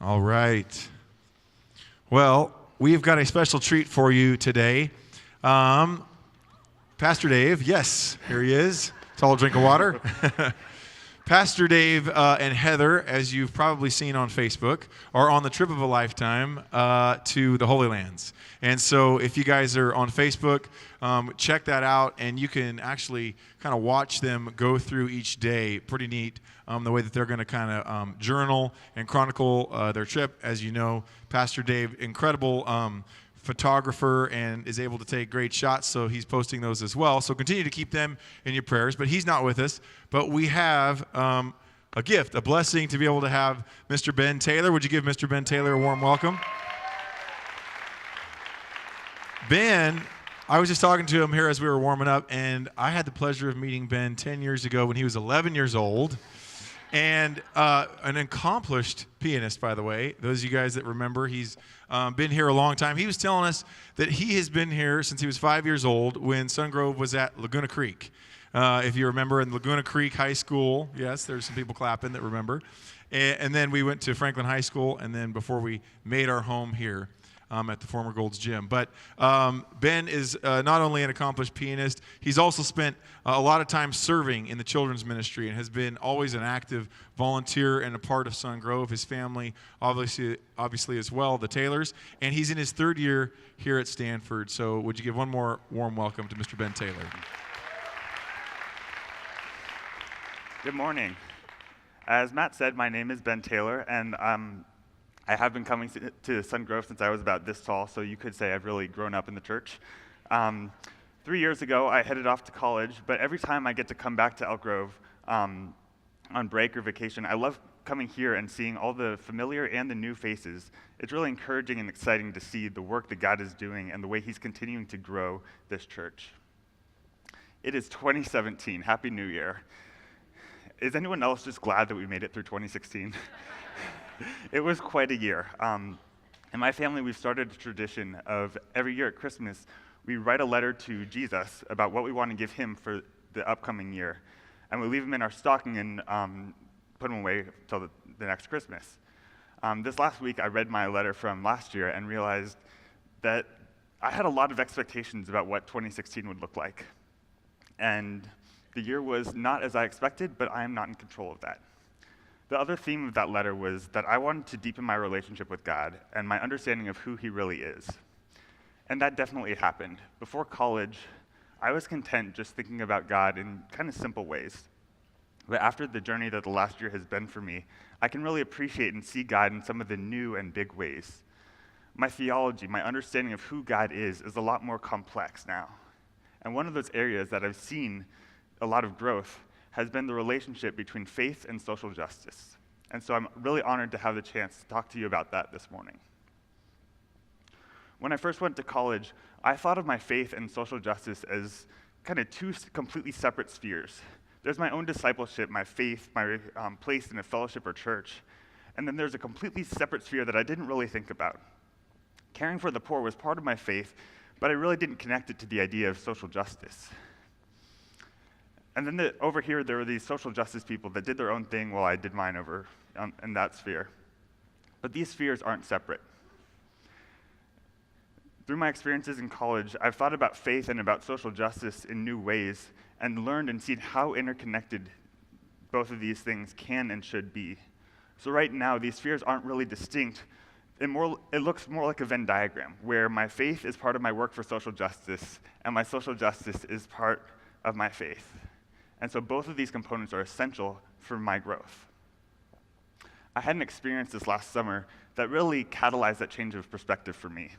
All right. Well, we've got a special treat for you today. Pastor Dave, yes, here he is. Tall drink of water. Pastor Dave and Heather, as you've probably seen on Facebook, are on the trip of a lifetime to the Holy Lands. And so if you guys are on Facebook, check that out, and you can actually kind of watch them go through each day. Pretty neat, the way that they're going to kind of journal and chronicle their trip. As you know, Pastor Dave, incredible photographer, and is able to take great shots, so he's posting those as well. So continue to keep them in your prayers. But he's not with us, but we have a gift, a blessing to be able to have Mr. Ben Taylor. Would you give Mr. Ben Taylor a warm welcome? Ben, I was just talking to him here as we were warming up, and I had the pleasure of meeting Ben 10 years ago when he was 11 years old. And an accomplished pianist, by the way. Those of you guys that remember, he's been here a long time. He was telling us that he has been here since he was 5 years old when Sungrove was at Laguna Creek. If you remember, in Laguna Creek High School, yes, there's some people clapping that remember. And then we went to Franklin High School, and then before we made our home here at the former Gold's Gym. But Ben is not only an accomplished pianist, he's also spent a lot of time serving in the children's ministry and has been always an active volunteer and a part of Sungrove. His family, obviously as well, the Taylors. And he's in his third year here at Stanford. So would you give one more warm welcome to Mr. Ben Taylor? Good morning. As Matt said, my name is Ben Taylor, and I have been coming to Sungrove since I was about this tall, so you could say I've really grown up in the church. 3 years ago, I headed off to college, but every time I get to come back to Elk Grove on break or vacation, I love coming here and seeing all the familiar and the new faces. It's really encouraging and exciting to see the work that God is doing and the way He's continuing to grow this church. It is 2017. Happy New Year. Is anyone else just glad that we made it through 2016? It was quite a year. In my family, we've started a tradition of every year at Christmas, we write a letter to Jesus about what we want to give him for the upcoming year. And we leave them in our stocking and put them away until the next Christmas. This last week, I read my letter from last year and realized that I had a lot of expectations about what 2016 would look like. And the year was not as I expected, but I am not in control of that. The other theme of that letter was that I wanted to deepen my relationship with God and my understanding of who He really is. And that definitely happened. Before college, I was content just thinking about God in kind of simple ways. But after the journey that the last year has been for me, I can really appreciate and see God in some of the new and big ways. My theology, my understanding of who God is a lot more complex now. And one of those areas that I've seen a lot of growth has been the relationship between faith and social justice. And so I'm really honored to have the chance to talk to you about that this morning. When I first went to college, I thought of my faith and social justice as kind of two completely separate spheres. There's my own discipleship, my faith, my place in a fellowship or church, and then there's a completely separate sphere that I didn't really think about. Caring for the poor was part of my faith, but I really didn't connect it to the idea of social justice. And then over here, there were these social justice people that did their own thing while I did mine over in that sphere. But these spheres aren't separate. Through my experiences in college, I've thought about faith and about social justice in new ways and learned and seen how interconnected both of these things can and should be. So right now, these spheres aren't really distinct. It looks more like a Venn diagram, where my faith is part of my work for social justice, and my social justice is part of my faith. And so both of these components are essential for my growth. I had an experience this last summer that really catalyzed that change of perspective for me.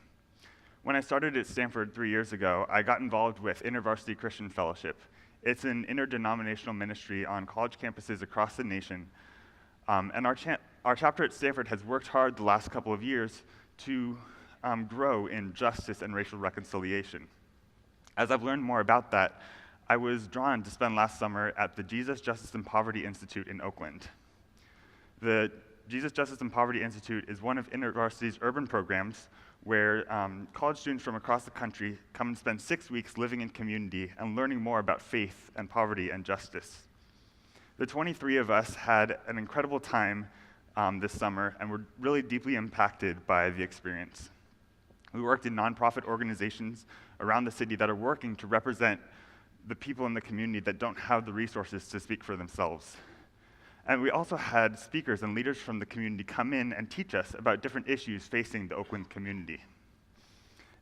When I started at Stanford 3 years ago, I got involved with InterVarsity Christian Fellowship. It's an interdenominational ministry on college campuses across the nation. And our chapter at Stanford has worked hard the last couple of years to grow in justice and racial reconciliation. As I've learned more about that, I was drawn to spend last summer at the Jesus, Justice, and Poverty Institute in Oakland. The Jesus, Justice, and Poverty Institute is one of InterVarsity's urban programs where college students from across the country come and spend 6 weeks living in community and learning more about faith and poverty and justice. The 23 of us had an incredible time this summer and were really deeply impacted by the experience. We worked in nonprofit organizations around the city that are working to represent the people in the community that don't have the resources to speak for themselves. And we also had speakers and leaders from the community come in and teach us about different issues facing the Oakland community.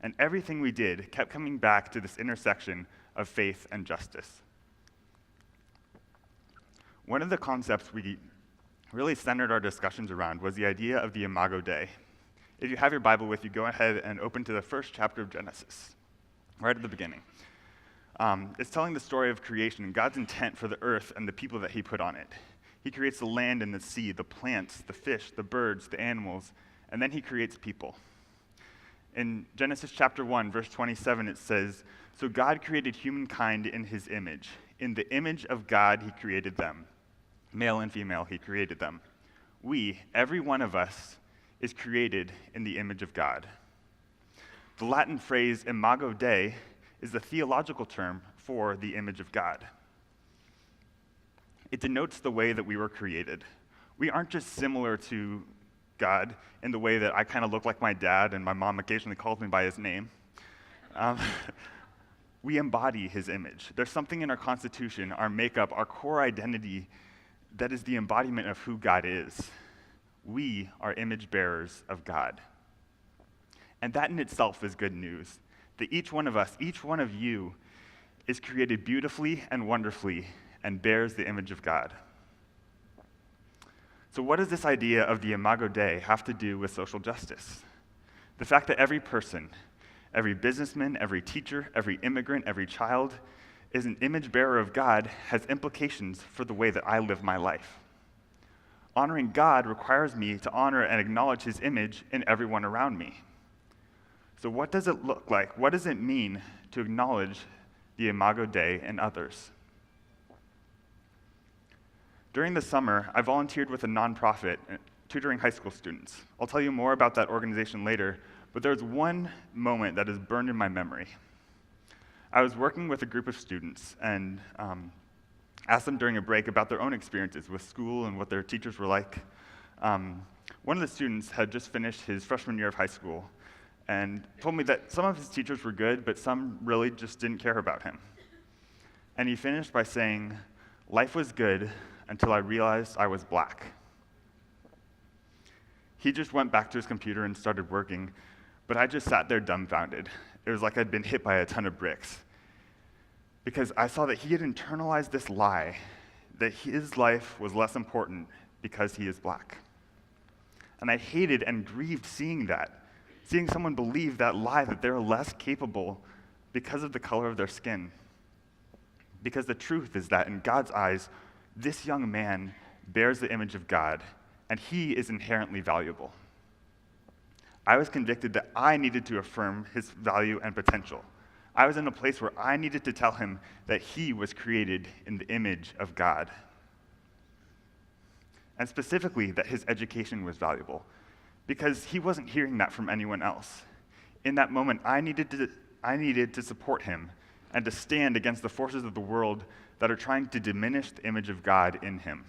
And everything we did kept coming back to this intersection of faith and justice. One of the concepts we really centered our discussions around was the idea of the Imago Dei. If you have your Bible with you, go ahead and open to the first chapter of Genesis, right at the beginning. It's telling the story of creation and God's intent for the earth and the people that he put on it. He creates the land and the sea, the plants, the fish, the birds, the animals, and then he creates people. In Genesis chapter 1, verse 27, it says, "So God created humankind in his image. In the image of God he created them. Male and female he created them. We, every one of us, is created in the image of God." The Latin phrase Imago Dei is the theological term for the image of God. It denotes the way that we were created. We aren't just similar to God in the way that I kind of look like my dad and my mom occasionally calls me by his name. We embody his image. There's something in our constitution, our makeup, our core identity that is the embodiment of who God is. We are image bearers of God. And that in itself is good news, that each one of us, each one of you, is created beautifully and wonderfully and bears the image of God. So what does this idea of the Imago Dei have to do with social justice? The fact that every person, every businessman, every teacher, every immigrant, every child is an image bearer of God has implications for the way that I live my life. Honoring God requires me to honor and acknowledge his image in everyone around me. So what does it look like? What does it mean to acknowledge the Imago Dei in others? During the summer, I volunteered with a nonprofit tutoring high school students. I'll tell you more about that organization later, but there's one moment that is burned in my memory. I was working with a group of students and asked them during a break about their own experiences with school and what their teachers were like. One of the students had just finished his freshman year of high school and told me that some of his teachers were good, but some really just didn't care about him. And he finished by saying, "Life was good until I realized I was black." He just went back to his computer and started working, but I just sat there dumbfounded. It was like I'd been hit by a ton of bricks. Because I saw that he had internalized this lie, that his life was less important because he is black. And I hated and grieved seeing that, seeing someone believe that lie, that they're less capable because of the color of their skin. Because the truth is that in God's eyes, this young man bears the image of God, and he is inherently valuable. I was convicted that I needed to affirm his value and potential. I was in a place where I needed to tell him that he was created in the image of God. And specifically, that his education was valuable, because he wasn't hearing that from anyone else. In that moment, I needed to support him and to stand against the forces of the world that are trying to diminish the image of God in him.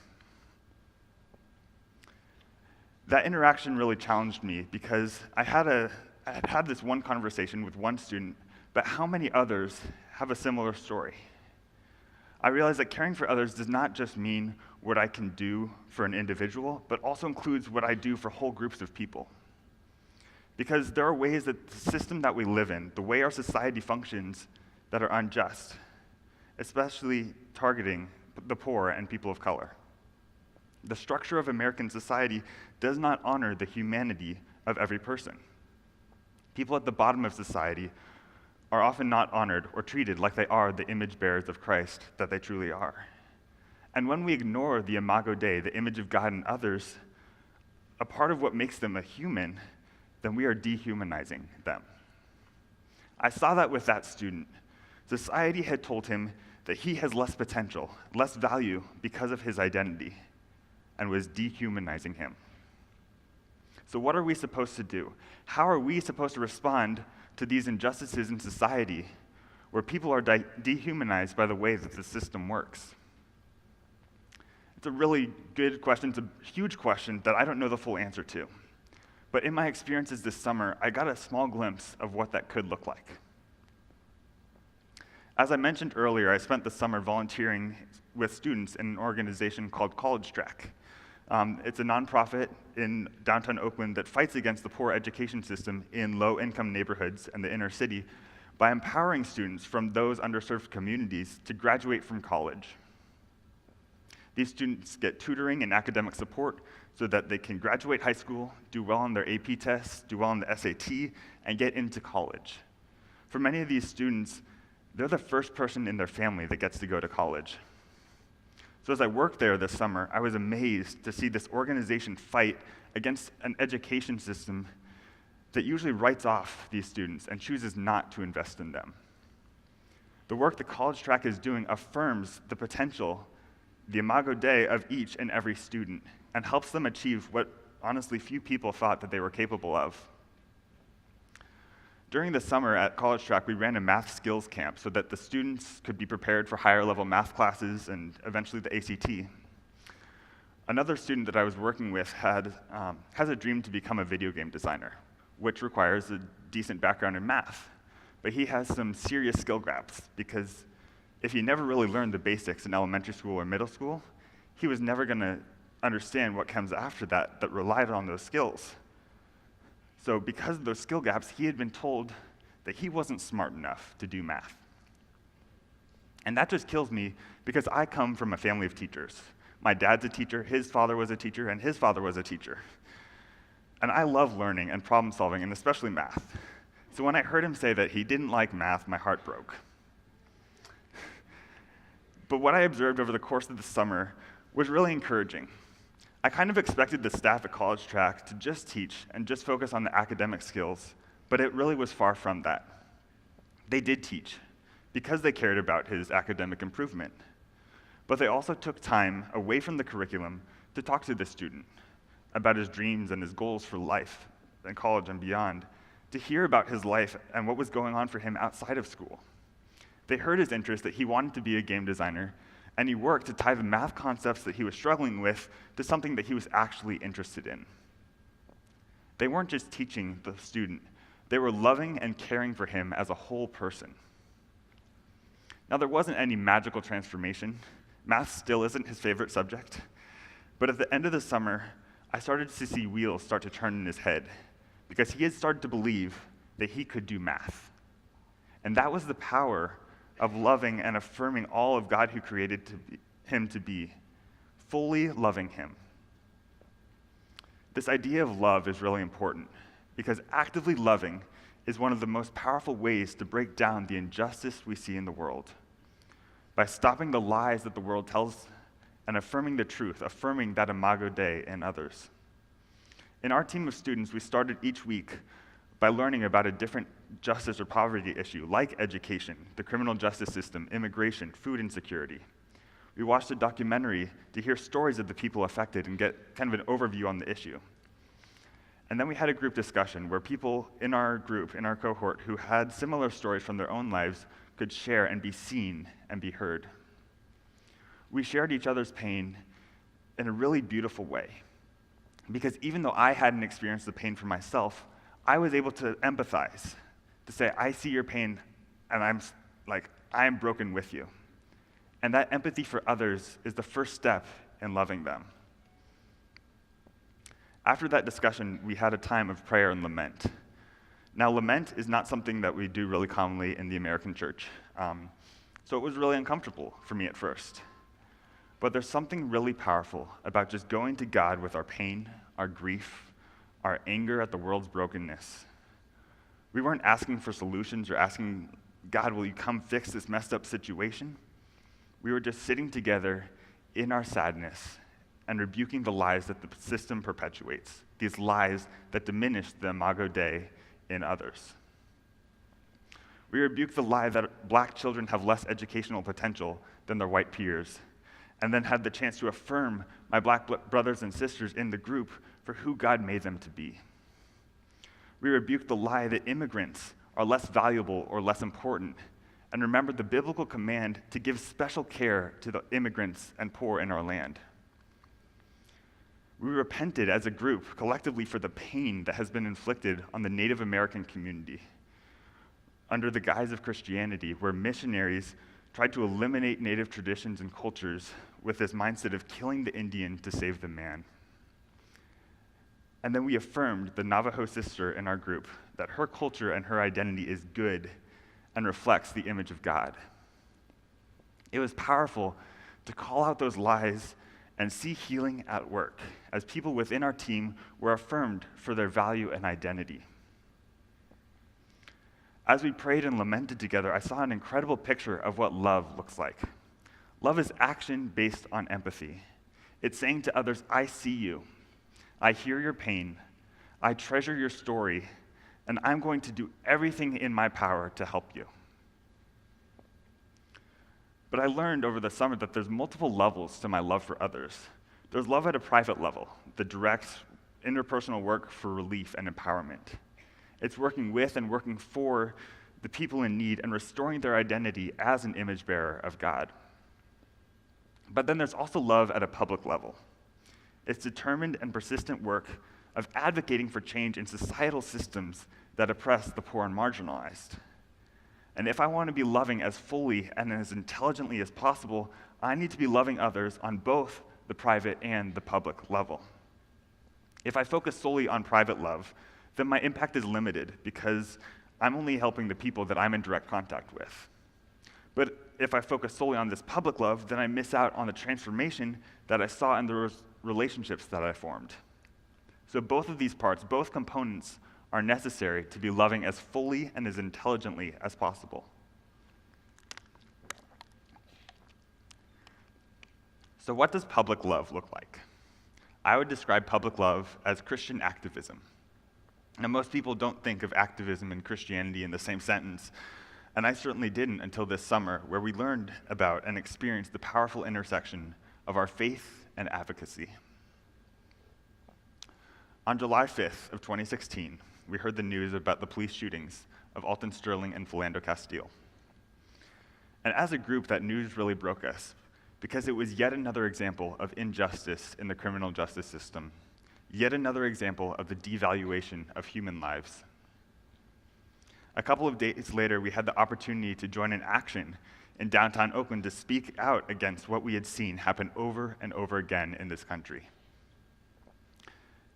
That interaction really challenged me because I had this one conversation with one student, but how many others have a similar story? I realized that caring for others does not just mean what I can do for an individual, but also includes what I do for whole groups of people. Because there are ways that the system that we live in, the way our society functions, that are unjust, especially targeting the poor and people of color. The structure of American society does not honor the humanity of every person. People at the bottom of society are often not honored or treated like they are the image bearers of Christ that they truly are. And when we ignore the Imago Dei, the image of God in others, a part of what makes them a human, then we are dehumanizing them. I saw that with that student. Society had told him that he has less potential, less value because of his identity, and was dehumanizing him. So what are we supposed to do? How are we supposed to respond to these injustices in society where people are dehumanized by the way that the system works? It's a really good question. It's a huge question that I don't know the full answer to. But in my experiences this summer, I got a small glimpse of what that could look like. As I mentioned earlier, I spent the summer volunteering with students in an organization called College Track. It's a nonprofit in downtown Oakland that fights against the poor education system in low-income neighborhoods and the inner city by empowering students from those underserved communities to graduate from college. These students get tutoring and academic support so that they can graduate high school, do well on their AP tests, do well on the SAT, and get into college. For many of these students, they're the first person in their family that gets to go to college. So as I worked there this summer, I was amazed to see this organization fight against an education system that usually writes off these students and chooses not to invest in them. The work the College Track is doing affirms the potential, the imago Dei of each and every student, and helps them achieve what honestly few people thought that they were capable of. During the summer at College Track, we ran a math skills camp so that the students could be prepared for higher level math classes and eventually the ACT. Another student that I was working with has a dream to become a video game designer, which requires a decent background in math. But he has some serious skill gaps because if he never really learned the basics in elementary school or middle school, he was never going to understand what comes after that relied on those skills. So because of those skill gaps, he had been told that he wasn't smart enough to do math. And that just kills me because I come from a family of teachers. My dad's a teacher, his father was a teacher, and his father was a teacher. And I love learning and problem solving, and especially math. So when I heard him say that he didn't like math, my heart broke. But what I observed over the course of the summer was really encouraging. I kind of expected the staff at College Track to just teach and just focus on the academic skills, but it really was far from that. They did teach because they cared about his academic improvement, but they also took time away from the curriculum to talk to the student about his dreams and his goals for life and college and beyond, to hear about his life and what was going on for him outside of school. They heard his interest that he wanted to be a game designer, and he worked to tie the math concepts that he was struggling with to something that he was actually interested in. They weren't just teaching the student, they were loving and caring for him as a whole person. Now, there wasn't any magical transformation. Math still isn't his favorite subject. But at the end of the summer, I started to see wheels start to turn in his head because he had started to believe that he could do math. And that was the power of loving and affirming all of God who created him to be, fully loving him. This idea of love is really important because actively loving is one of the most powerful ways to break down the injustice we see in the world. By stopping the lies that the world tells and affirming the truth, affirming that imago Dei in others. In our team of students, we started each week by learning about a different justice or poverty issue, like education, the criminal justice system, immigration, food insecurity. We watched a documentary to hear stories of the people affected and get kind of an overview on the issue. And then we had a group discussion where people in our group, in our cohort, who had similar stories from their own lives could share and be seen and be heard. We shared each other's pain in a really beautiful way. Because even though I hadn't experienced the pain for myself, I was able to empathize, to say, I see your pain, and I am broken with you. And that empathy for others is the first step in loving them. After that discussion, we had a time of prayer and lament. Now, lament is not something that we do really commonly in the American church, so it was really uncomfortable for me at first. But there's something really powerful about just going to God with our pain, our grief, our anger at the world's brokenness. We weren't asking for solutions or asking, God, will you come fix this messed up situation? We were just sitting together in our sadness and rebuking the lies that the system perpetuates, these lies that diminish the imago Dei in others. We rebuke the lie that black children have less educational potential than their white peers, and then had the chance to affirm my black brothers and sisters in the group for who God made them to be. We rebuke the lie that immigrants are less valuable or less important, and remember the biblical command to give special care to the immigrants and poor in our land. We repented as a group collectively for the pain that has been inflicted on the Native American community under the guise of Christianity, where missionaries tried to eliminate Native traditions and cultures with this mindset of killing the Indian to save the man. And then we affirmed the Navajo sister in our group that her culture and her identity is good and reflects the image of God. It was powerful to call out those lies and see healing at work as people within our team were affirmed for their value and identity. As we prayed and lamented together, I saw an incredible picture of what love looks like. Love is action based on empathy. It's saying to others, I see you, I hear your pain, I treasure your story, and I'm going to do everything in my power to help you. But I learned over the summer that there's multiple levels to my love for others. There's love at a private level, the direct interpersonal work for relief and empowerment. It's working with and working for the people in need and restoring their identity as an image bearer of God. But then there's also love at a public level. It's determined and persistent work of advocating for change in societal systems that oppress the poor and marginalized. And if I want to be loving as fully and as intelligently as possible, I need to be loving others on both the private and the public level. If I focus solely on private love, then my impact is limited because I'm only helping the people that I'm in direct contact with. But if I focus solely on this public love, then I miss out on the transformation that I saw in the relationships that I formed. So both of these parts, both components, are necessary to be loving as fully and as intelligently as possible. So what does public love look like? I would describe public love as Christian activism. Now, most people don't think of activism and Christianity in the same sentence, and I certainly didn't until this summer, where we learned about and experienced the powerful intersection of our faith and advocacy. On July 5th of 2016, we heard the news about the police shootings of Alton Sterling and Philando Castile. And as a group, that news really broke us, because it was yet another example of injustice in the criminal justice system, yet another example of the devaluation of human lives. A couple of days later, we had the opportunity to join an action in downtown Oakland to speak out against what we had seen happen over and over again in this country.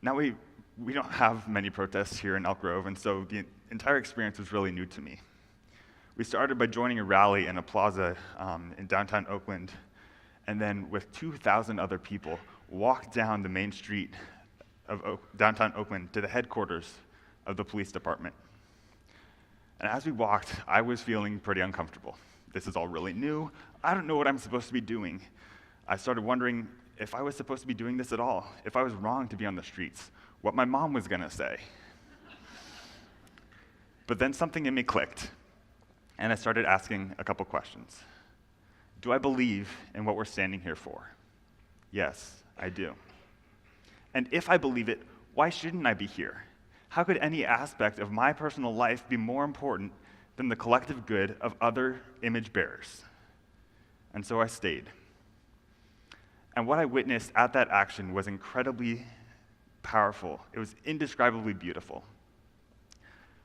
Now, we don't have many protests here in Elk Grove, and so the entire experience was really new to me. We started by joining a rally in a plaza in downtown Oakland, and then with 2,000 other people, walked down the main street of downtown Oakland to the headquarters of the police department. And as we walked, I was feeling pretty uncomfortable. This is all really new. I don't know what I'm supposed to be doing. I started wondering if I was supposed to be doing this at all, if I was wrong to be on the streets, what my mom was gonna say. But then something in me clicked, and I started asking a couple questions. Do I believe in what we're standing here for? Yes, I do. And if I believe it, why shouldn't I be here? How could any aspect of my personal life be more important than the collective good of other image bearers? And so I stayed. And what I witnessed at that action was incredibly powerful. It was indescribably beautiful.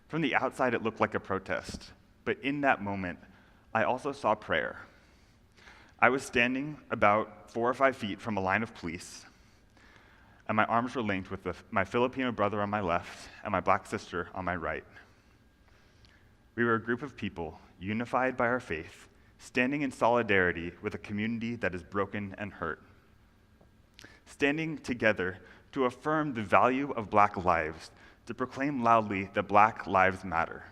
From the outside, it looked like a protest, but in that moment, I also saw prayer. I was standing about 4 or 5 feet from a line of police, and my arms were linked with my Filipino brother on my left and my black sister on my right. We were a group of people unified by our faith, standing in solidarity with a community that is broken and hurt, standing together to affirm the value of Black lives, to proclaim loudly that Black lives matter.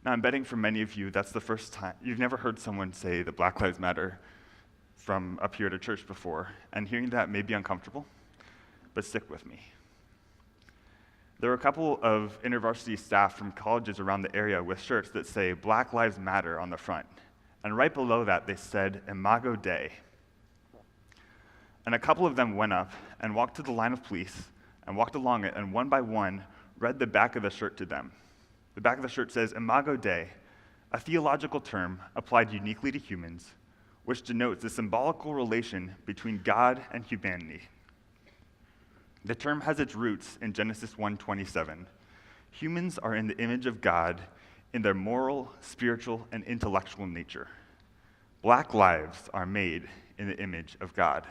Now, I'm betting for many of you, that's the first time, you've never heard someone say that Black lives matter from up here at a church before, and hearing that may be uncomfortable, but stick with me. There were a couple of InterVarsity staff from colleges around the area with shirts that say Black Lives Matter on the front, and right below that they said Imago Dei. And a couple of them went up and walked to the line of police and walked along it, and one by one read the back of the shirt to them. The back of the shirt says Imago Dei, a theological term applied uniquely to humans, which denotes the symbolical relation between God and humanity. The term has its roots in Genesis 1:27. Humans are in the image of God in their moral, spiritual, and intellectual nature. Black lives are made in the image of God.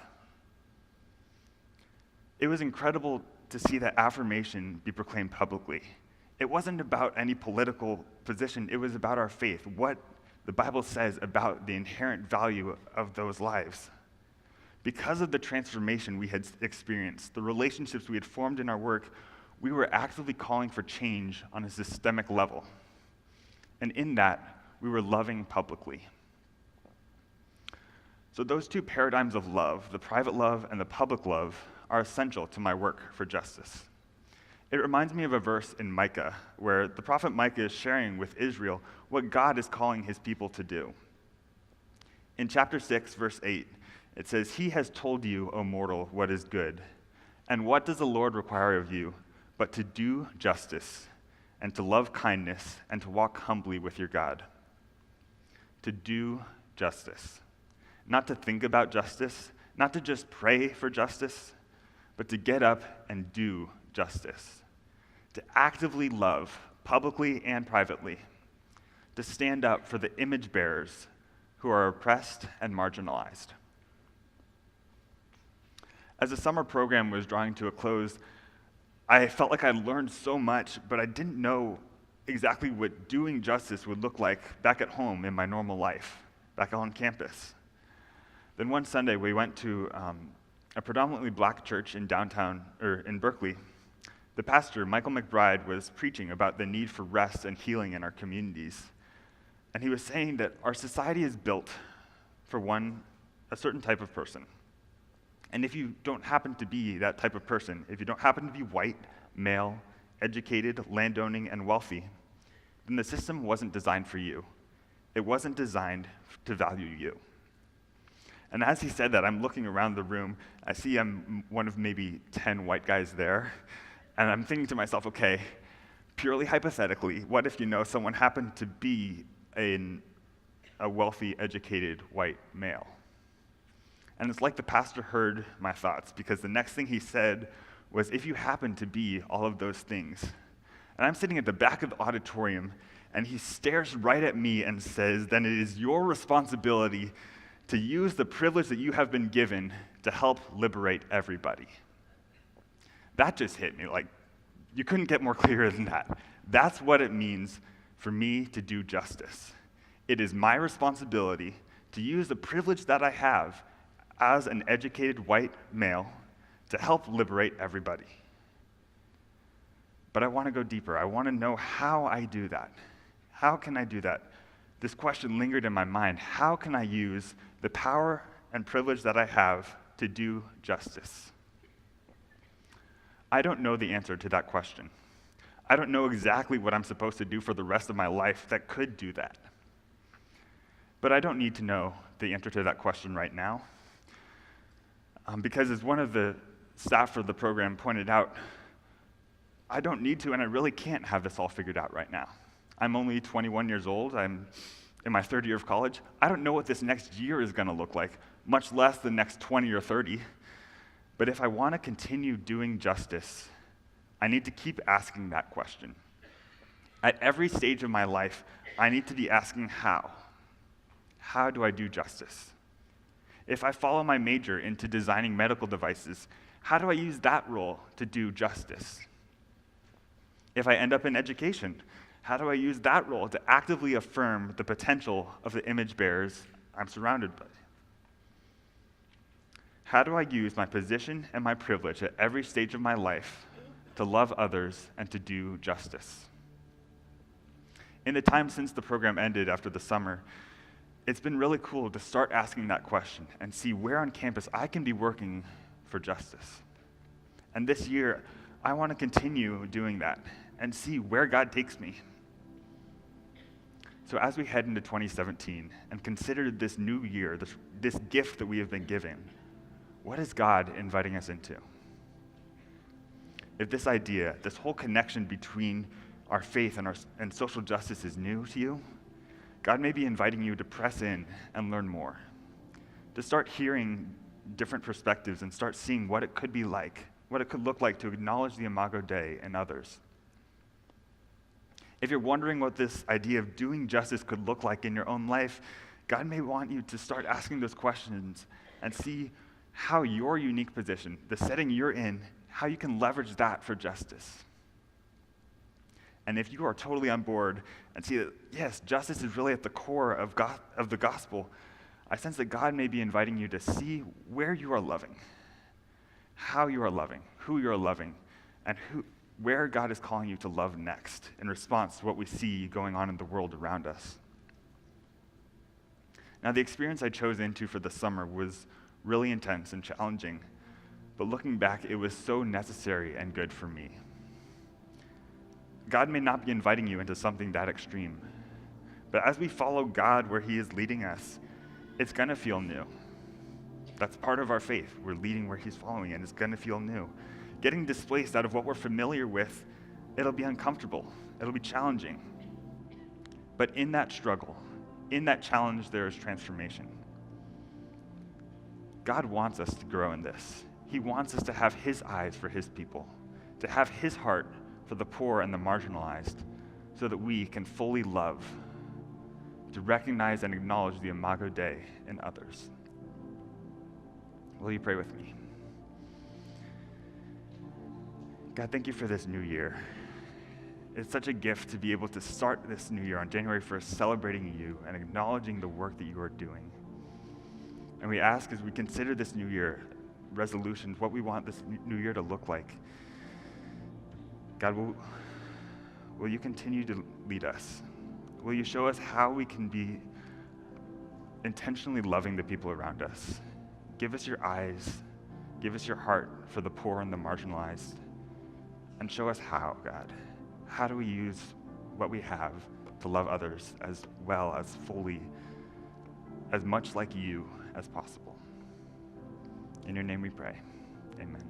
It was incredible to see that affirmation be proclaimed publicly. It wasn't about any political position, it was about our faith, what the Bible says about the inherent value of those lives. Because of the transformation we had experienced, the relationships we had formed in our work, we were actively calling for change on a systemic level. And in that, we were loving publicly. So those two paradigms of love, the private love and the public love, are essential to my work for justice. It reminds me of a verse in Micah, where the prophet Micah is sharing with Israel what God is calling his people to do. In chapter 6, verse 8, it says, "He has told you, O mortal, what is good. And what does the Lord require of you, but to do justice, and to love kindness, and to walk humbly with your God?" To do justice. Not to think about justice, not to just pray for justice, but to get up and do justice. To actively love, publicly and privately. To stand up for the image bearers who are oppressed and marginalized. As the summer program was drawing to a close, I felt like I learned so much, but I didn't know exactly what doing justice would look like back at home in my normal life, back on campus. Then one Sunday, we went to a predominantly black church in in Berkeley. The pastor, Michael McBride, was preaching about the need for rest and healing in our communities. And he was saying that our society is built for a certain type of person. And if you don't happen to be that type of person, if you don't happen to be white, male, educated, landowning, and wealthy, then the system wasn't designed for you. It wasn't designed to value you. And as he said that, I'm looking around the room. I see I'm one of maybe 10 white guys there. And I'm thinking to myself, okay, purely hypothetically, what if someone happened to be a wealthy, educated white male? And it's like the pastor heard my thoughts, because the next thing he said was, if you happen to be all of those things. And I'm sitting at the back of the auditorium, and he stares right at me and says, then it is your responsibility to use the privilege that you have been given to help liberate everybody. That just hit me. Like, you couldn't get more clear than that. That's what it means for me to do justice. It is my responsibility to use the privilege that I have as an educated white male to help liberate everybody. But I want to go deeper. I want to know how I do that. How can I do that? This question lingered in my mind. How can I use the power and privilege that I have to do justice? I don't know the answer to that question. I don't know exactly what I'm supposed to do for the rest of my life that could do that. But I don't need to know the answer to that question right now. Because as one of the staff for the program pointed out, I don't need to, and I really can't have this all figured out right now. I'm only 21 years old. I'm in my third year of college. I don't know what this next year is going to look like, much less the next 20 or 30. But if I want to continue doing justice, I need to keep asking that question. At every stage of my life, I need to be asking how. How do I do justice? If I follow my major into designing medical devices, how do I use that role to do justice? If I end up in education, how do I use that role to actively affirm the potential of the image bearers I'm surrounded by? How do I use my position and my privilege at every stage of my life to love others and to do justice? In the time since the program ended after the summer, it's been really cool to start asking that question and see where on campus I can be working for justice. And this year, I want to continue doing that and see where God takes me. So as we head into 2017 and consider this new year, this gift that we have been given, what is God inviting us into? If this idea, this whole connection between our faith and social justice is new to you, God may be inviting you to press in and learn more, to start hearing different perspectives and start seeing what it could be like what it could look like to acknowledge the Imago Dei in others. If you're wondering what this idea of doing justice could look like in your own life, God may want you to start asking those questions and see how your unique position, the setting you're in, how you can leverage that for justice. And if you are totally on board and see that, yes, justice is really at the core of the gospel, I sense that God may be inviting you to see where you are loving, how you are loving, who you are loving, and where God is calling you to love next in response to what we see going on in the world around us. Now, the experience I chose into for the summer was really intense and challenging, but looking back, it was so necessary and good for me. God may not be inviting you into something that extreme, but as we follow God where he is leading us, it's going to feel new. That's part of our faith. We're leading where he's following, and it's going to feel new. Getting displaced out of what we're familiar with, it'll be uncomfortable. It'll be challenging. But in that struggle, in that challenge, there is transformation. God wants us to grow in this. He wants us to have his eyes for his people, to have his heart for the poor and the marginalized, so that we can fully love, to recognize and acknowledge the Imago Dei in others. Will you pray with me? God, thank you for this new year. It's such a gift to be able to start this new year on January 1st, celebrating you and acknowledging the work that you are doing. And we ask, as we consider this new year, resolutions, what we want this new year to look like. God, will you continue to lead us? Will you show us how we can be intentionally loving the people around us? Give us your eyes, give us your heart for the poor and the marginalized, and show us how, God. How do we use what we have to love others as well, as fully, as much like you as possible? In your name we pray. Amen.